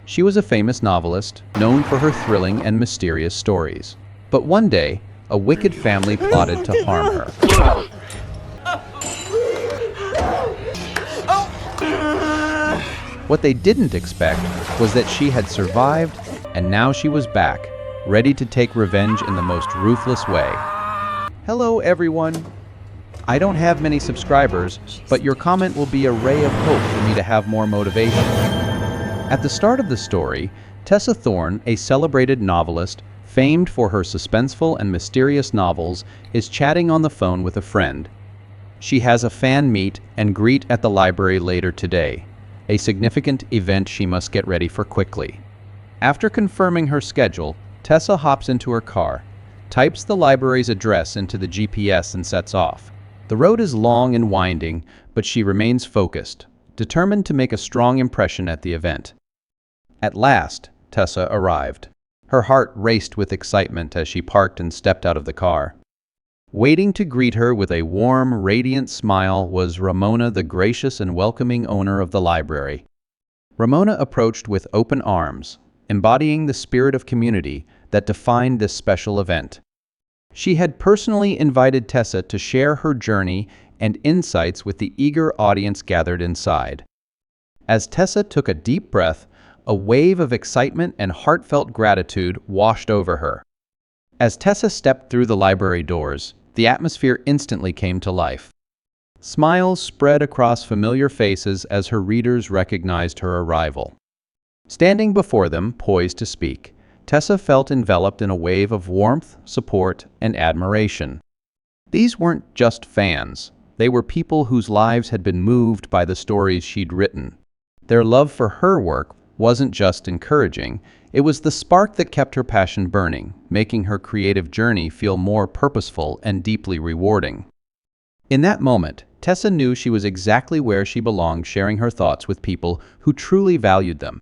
She was a famous novelist, known for her thrilling and mysterious stories. But one day, a wicked family plotted to harm her. What they didn't expect was that she had survived, and now she was back, ready to take revenge in the most ruthless way. Hello, everyone. I don't have many subscribers, but your comment will be a ray of hope for me to have more motivation. At the start of the story, Tessa Thorne, a celebrated novelist, famed for her suspenseful and mysterious novels, is chatting on the phone with a friend. She has a fan meet and greet at the library later today, a significant event she must get ready for quickly. After confirming her schedule, Tessa hops into her car, types the library's address into the GPS and sets off. The road is long and winding, but she remains focused, determined to make a strong impression at the event. At last, Tessa arrived. Her heart raced with excitement as she parked and stepped out of the car. Waiting to greet her with a warm, radiant smile was Ramona, the gracious and welcoming owner of the library. Ramona approached with open arms, embodying the spirit of community that defined this special event. She had personally invited Tessa to share her journey and insights with the eager audience gathered inside. As Tessa took a deep breath, a wave of excitement and heartfelt gratitude washed over her. As Tessa stepped through the library doors, the atmosphere instantly came to life. Smiles spread across familiar faces as her readers recognized her arrival. Standing before them, poised to speak, Tessa felt enveloped in a wave of warmth, support, and admiration. These weren't just fans. They were people whose lives had been moved by the stories she'd written. Their love for her work wasn't just encouraging, it was the spark that kept her passion burning, making her creative journey feel more purposeful and deeply rewarding. In that moment, Tessa knew she was exactly where she belonged, sharing her thoughts with people who truly valued them.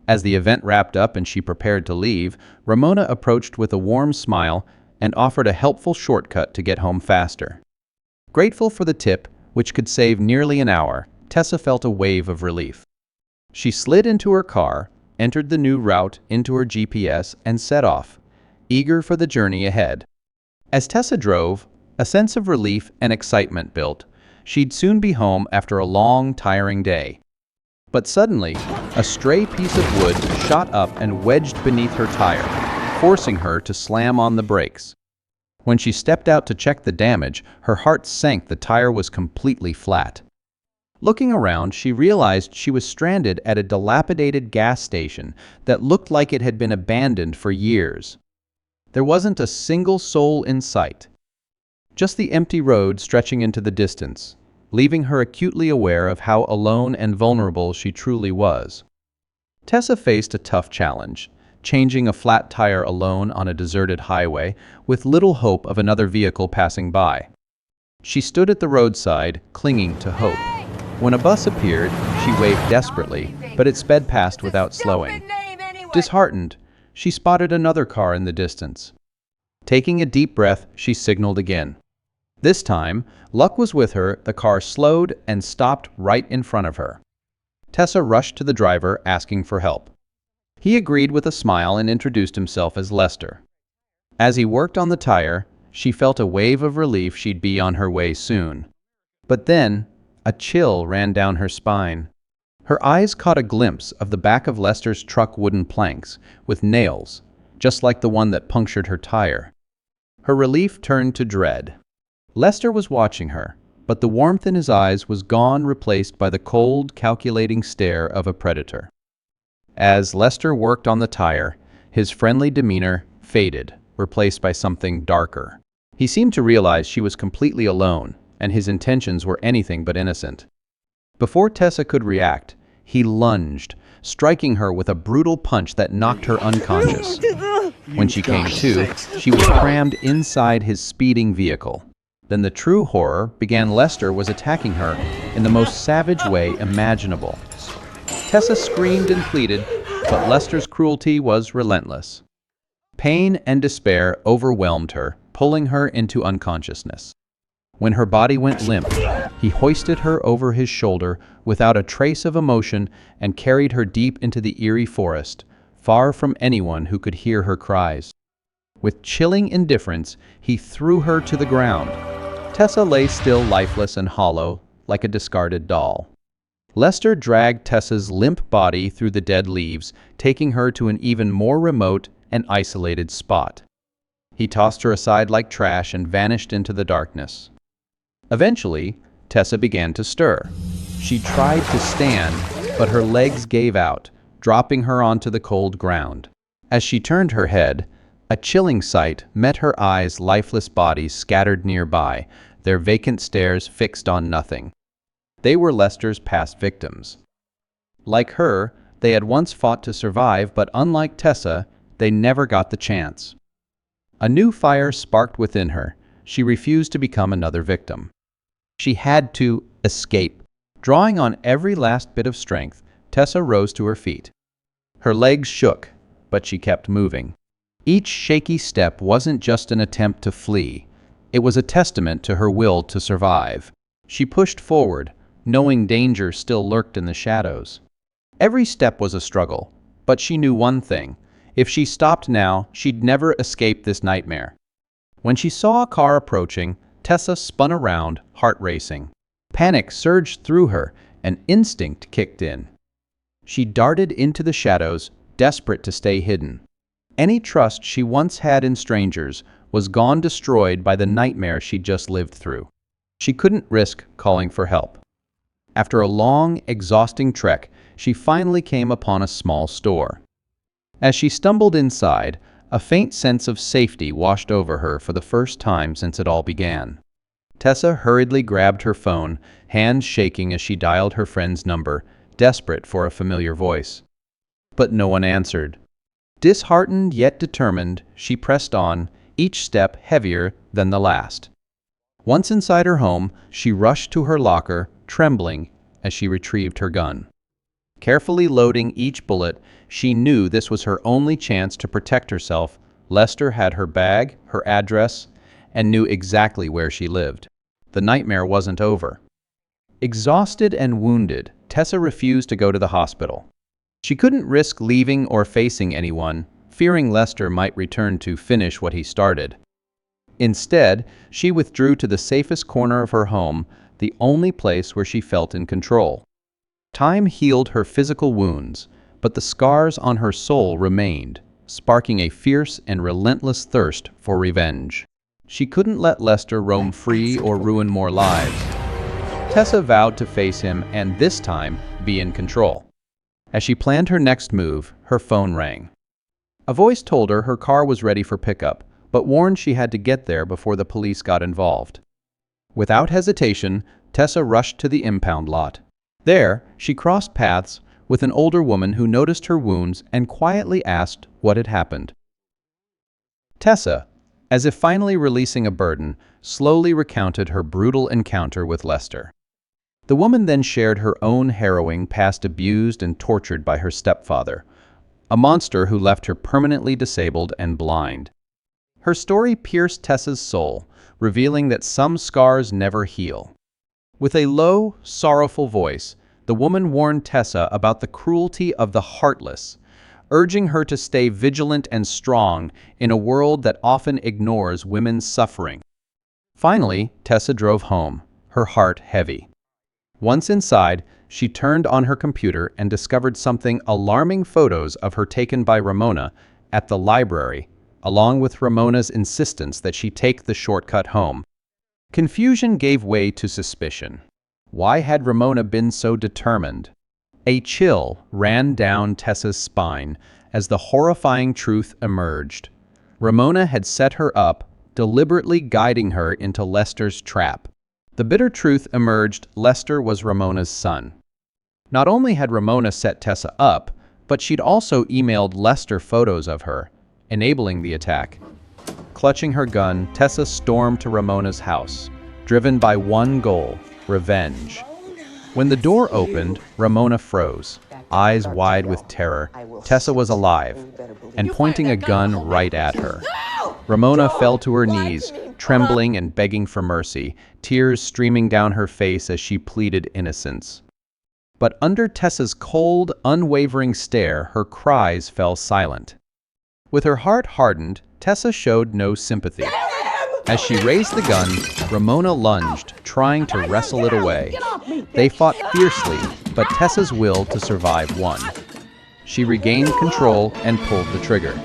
As the event wrapped up and she prepared to leave, Ramona approached with a warm smile and offered a helpful shortcut to get home faster. Grateful for the tip, which could save nearly an hour, Tessa felt a wave of relief. She slid into her car, entered the new route into her GPS, and set off, eager for the journey ahead. As Tessa drove, a sense of relief and excitement built. She'd soon be home after a long, tiring day. But suddenly, a stray piece of wood shot up and wedged beneath her tire, forcing her to slam on the brakes. When she stepped out to check the damage, her heart sank. The tire was completely flat. Looking around, she realized she was stranded at a dilapidated gas station that looked like it had been abandoned for years. There wasn't a single soul in sight, just the empty road stretching into the distance, leaving her acutely aware of how alone and vulnerable she truly was. Tessa faced a tough challenge, changing a flat tire alone on a deserted highway with little hope of another vehicle passing by. She stood at the roadside, clinging to hope. When a bus appeared, she waved desperately, but it sped past without slowing. Disheartened, she spotted another car in the distance. Taking a deep breath, she signaled again. This time, luck was with her. The car slowed and stopped right in front of her. Tessa rushed to the driver, asking for help. He agreed with a smile and introduced himself as Lester. As he worked on the tire, she felt a wave of relief. She'd be on her way soon. But then, a chill ran down her spine. Her eyes caught a glimpse of the back of Lester's truck, wooden planks with nails, just like the one that punctured her tire. Her relief turned to dread. Lester was watching her, but the warmth in his eyes was gone, replaced by the cold, calculating stare of a predator. As Lester worked on the tire, his friendly demeanor faded, replaced by something darker. He seemed to realize she was completely alone, and his intentions were anything but innocent. Before Tessa could react, he lunged, striking her with a brutal punch that knocked her unconscious. When she came to, she was crammed inside his speeding vehicle. Then the true horror began. Lester was attacking her in the most savage way imaginable. Tessa screamed and pleaded, but Lester's cruelty was relentless. Pain and despair overwhelmed her, pulling her into unconsciousness. When her body went limp, He hoisted her over his shoulder without a trace of emotion and carried her deep into the eerie forest, far from anyone who could hear her cries. With chilling indifference, he threw her to the ground. Tessa lay still, lifeless and hollow, like a discarded doll. Lester dragged Tessa's limp body through the dead leaves, taking her to an even more remote and isolated spot. He tossed her aside like trash and vanished into the darkness. Eventually, Tessa began to stir. She tried to stand, but her legs gave out, dropping her onto the cold ground. As she turned her head, a chilling sight met her eyes, lifeless bodies scattered nearby, their vacant stares fixed on nothing. They were Lester's past victims. Like her, they had once fought to survive, but unlike Tessa, they never got the chance. A new fire sparked within her. She refused to become another victim. She had to escape. Drawing on every last bit of strength, Tessa rose to her feet. Her legs shook, but she kept moving. Each shaky step wasn't just an attempt to flee. It was a testament to her will to survive. She pushed forward, knowing danger still lurked in the shadows. Every step was a struggle, but she knew one thing. If she stopped now, she'd never escape this nightmare. When she saw a car approaching, Tessa spun around, heart racing. Panic surged through her, and instinct kicked in. She darted into the shadows, desperate to stay hidden. Any trust she once had in strangers was gone, destroyed by the nightmare she'd just lived through. She couldn't risk calling for help. After a long, exhausting trek, she finally came upon a small store. As she stumbled inside, a faint sense of safety washed over her for the first time since it all began. Tessa hurriedly grabbed her phone, hands shaking as she dialed her friend's number, desperate for a familiar voice. But no one answered. Disheartened yet determined, she pressed on, each step heavier than the last. Once inside her home, she rushed to her locker, trembling as she retrieved her gun. Carefully loading each bullet, she knew this was her only chance to protect herself. Lester had her bag, her address, and knew exactly where she lived. The nightmare wasn't over. Exhausted and wounded, Tessa refused to go to the hospital. She couldn't risk leaving or facing anyone, fearing Lester might return to finish what he started. Instead, she withdrew to the safest corner of her home, the only place where she felt in control. Time healed her physical wounds, but the scars on her soul remained, sparking a fierce and relentless thirst for revenge. She couldn't let Lester roam free or ruin more lives. Tessa vowed to face him and this time be in control. As she planned her next move, her phone rang. A voice told her car was ready for pickup, but warned she had to get there before the police got involved. Without hesitation, Tessa rushed to the impound lot. There, she crossed paths with an older woman who noticed her wounds and quietly asked what had happened. Tessa, as if finally releasing a burden, slowly recounted her brutal encounter with Lester. The woman then shared her own harrowing past, abused and tortured by her stepfather, a monster who left her permanently disabled and blind. Her story pierced Tessa's soul, revealing that some scars never heal. With a low, sorrowful voice, the woman warned Tessa about the cruelty of the heartless, urging her to stay vigilant and strong in a world that often ignores women's suffering. Finally, Tessa drove home, her heart heavy. Once inside, she turned on her computer and discovered something alarming: photos of her taken by Ramona at the library, along with Ramona's insistence that she take the shortcut home. Confusion gave way to suspicion. Why had Ramona been so determined? A chill ran down Tessa's spine as the horrifying truth emerged. Ramona had set her up, deliberately guiding her into Lester's trap. The bitter truth emerged: Lester was Ramona's son. Not only had Ramona set Tessa up, but she'd also emailed Lester photos of her, enabling the attack. Clutching her gun, Tessa stormed to Ramona's house, driven by one goal: revenge. When the door opened, Ramona froze, eyes wide with terror. Tessa was alive, and pointing a gun right at her. Ramona fell to her knees, trembling and begging for mercy, tears streaming down her face as she pleaded innocence. But under Tessa's cold, unwavering stare, her cries fell silent. With her heart hardened, Tessa showed no sympathy. As she raised the gun, Ramona lunged, trying to wrestle it away. They fought fiercely, but Tessa's will to survive won. She regained control and pulled the trigger.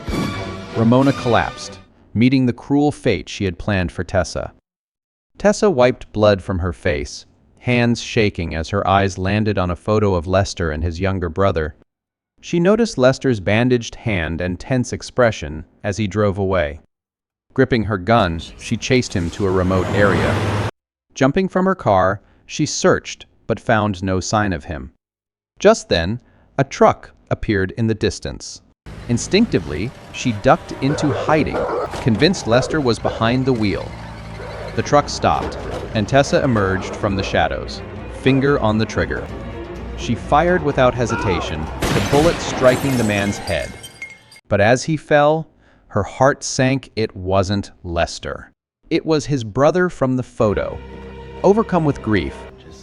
Ramona collapsed, meeting the cruel fate she had planned for Tessa. Tessa wiped blood from her face, hands shaking as her eyes landed on a photo of Lester and his younger brother. She noticed Lester's bandaged hand and tense expression as he drove away. Gripping her gun, she chased him to a remote area. Jumping from her car, she searched but found no sign of him. Just then, a truck appeared in the distance. Instinctively, she ducked into hiding, convinced Lester was behind the wheel. The truck stopped, and Tessa emerged from the shadows, finger on the trigger. She fired without hesitation, the bullet striking the man's head. But as he fell, her heart sank. It wasn't Lester. It was his brother from the photo. Overcome with grief,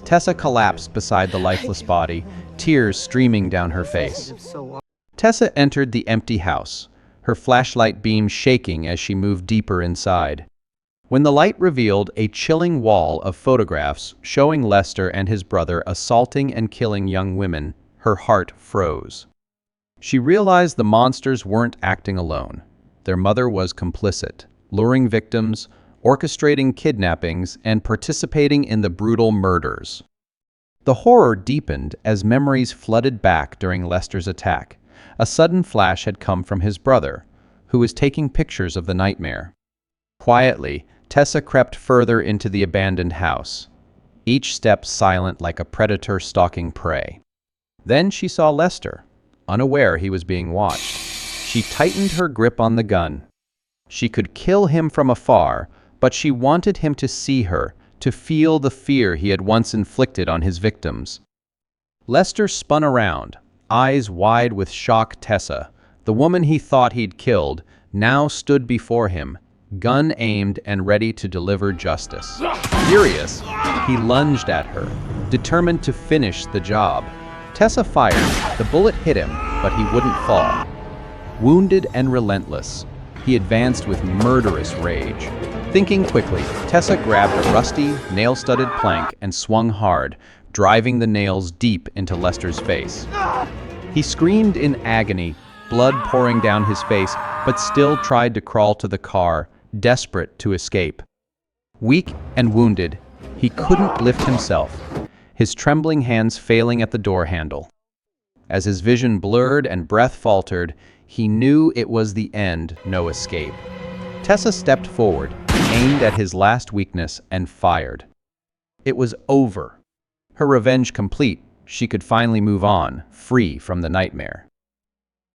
Tessa collapsed beside the lifeless body, tears streaming down her face. Tessa entered the empty house, her flashlight beam shaking as she moved deeper inside. When the light revealed a chilling wall of photographs showing Lester and his brother assaulting and killing young women, her heart froze. She realized the monsters weren't acting alone. Their mother was complicit, luring victims, orchestrating kidnappings, and participating in the brutal murders. The horror deepened as memories flooded back during Lester's attack. A sudden flash had come from his brother, who was taking pictures of the nightmare. Quietly, Tessa crept further into the abandoned house, each step silent like a predator stalking prey. Then she saw Lester, unaware he was being watched. She tightened her grip on the gun. She could kill him from afar, but she wanted him to see her, to feel the fear he had once inflicted on his victims. Lester spun around, eyes wide with shock. Tessa, the woman he thought he'd killed, now stood before him, gun aimed and ready to deliver justice. Furious, he lunged at her, determined to finish the job. Tessa fired. The bullet hit him, but he wouldn't fall. Wounded and relentless, he advanced with murderous rage. Thinking quickly, Tessa grabbed a rusty, nail-studded plank and swung hard, driving the nails deep into Lester's face. He screamed in agony, blood pouring down his face, but still tried to crawl to the car, desperate to escape. Weak and wounded, he couldn't lift himself, his trembling hands failing at the door handle. As his vision blurred and breath faltered, he knew it was the end, no escape. Tessa stepped forward, aimed at his last weakness, and fired. It was over. Her revenge complete, she could finally move on, free from the nightmare.